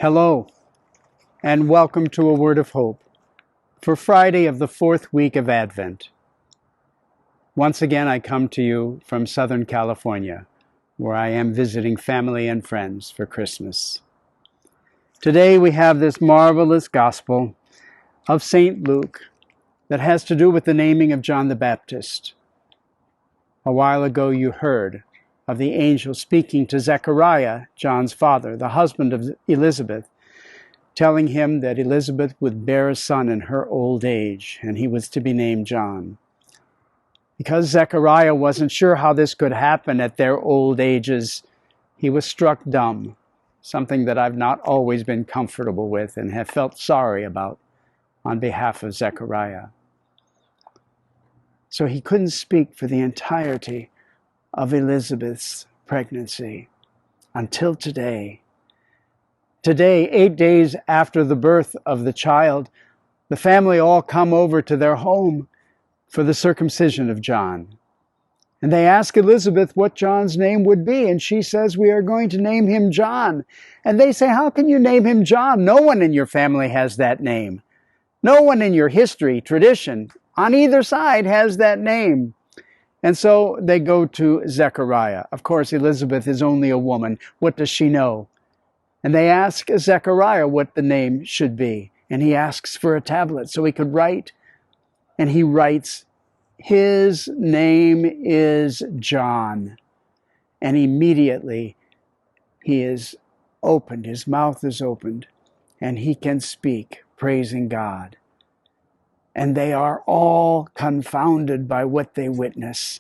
Hello, and welcome to A Word of Hope for Friday of the fourth week of Advent. Once again, I come to you from Southern California, where I am visiting family and friends for Christmas. Today we have this marvelous Gospel of St. Luke that has to do with the naming of John the Baptist. A while ago you heard of the angel speaking to Zechariah, John's father, the husband of Elizabeth, telling him that Elizabeth would bear a son in her old age, and he was to be named John. Because Zechariah wasn't sure how this could happen at their old ages, he was struck dumb, something that I've not always been comfortable with and have felt sorry about on behalf of Zechariah. So he couldn't speak for the entirety of Elizabeth's pregnancy until today. Today, 8 days after the birth of the child, the family all come over to their home for the circumcision of John. And they ask Elizabeth what John's name would be, and she says, "We are going to name him John." And they say, "How can you name him John? No one in your family has that name. No one in your history, tradition, on either side has that name." And so they go to Zechariah. Of course, Elizabeth is only a woman. What does she know? And they ask Zechariah what the name should be. And he asks for a tablet so he could write. And he writes, "His name is John." And immediately he is opened, his mouth is opened, and he can speak, praising God. And they are all confounded by what they witness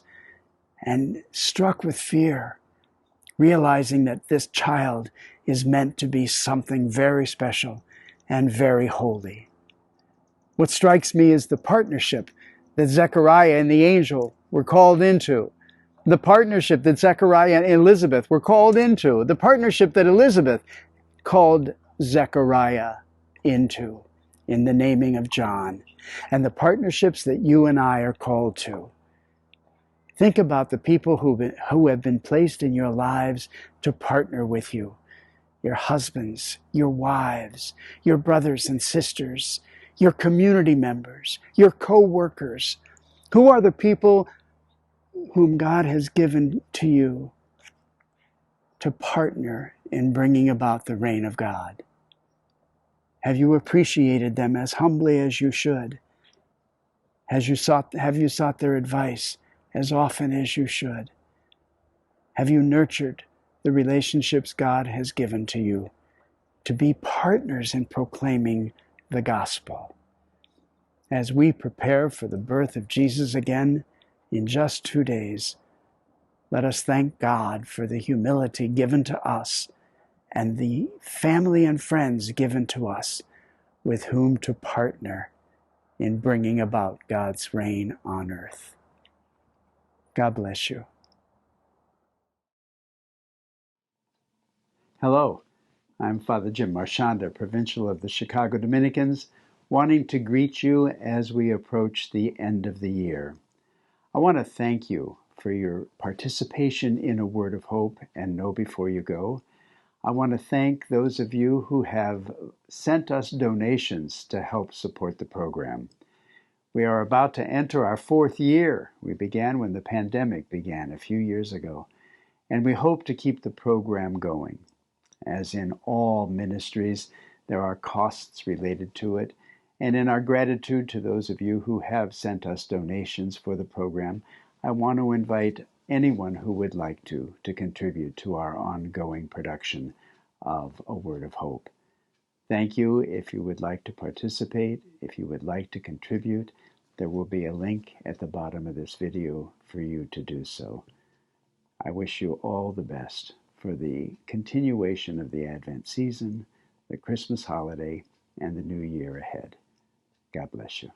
and struck with fear, realizing that this child is meant to be something very special and very holy. What strikes me is the partnership that Zechariah and the angel were called into, the partnership that Zechariah and Elizabeth were called into, the partnership that Elizabeth called Zechariah into in the naming of John, and the partnerships that you and I are called to. Think about the people who have been placed in your lives to partner with you. Your husbands, your wives, your brothers and sisters, your community members, your co-workers. Who are the people whom God has given to you to partner in bringing about the reign of God? Have you appreciated them as humbly as you should? Have you sought their advice as often as you should? Have you nurtured the relationships God has given to you to be partners in proclaiming the gospel? As we prepare for the birth of Jesus again in just 2 days, let us thank God for the humility given to us and the family and friends given to us with whom to partner in bringing about God's reign on earth. God bless you. Hello, I'm Father Jim Marchionda, Provincial of the Chicago Dominicans, wanting to greet you as we approach the end of the year. I want to thank you for your participation in A Word of Hope and Know Before You Go. I want to thank those of you who have sent us donations to help support the program. We are about to enter our 4th year. We began when the pandemic began a few years ago, and we hope to keep the program going. As in all ministries, there are costs related to it, and in our gratitude to those of you who have sent us donations for the program, I want to invite anyone who would like to contribute to our ongoing production of A Word of Hope. Thank you. If you would like to participate, if you would like to contribute, there will be a link at the bottom of this video for you to do so. I wish you all the best for the continuation of the Advent season, the Christmas holiday, and the new year ahead. God bless you.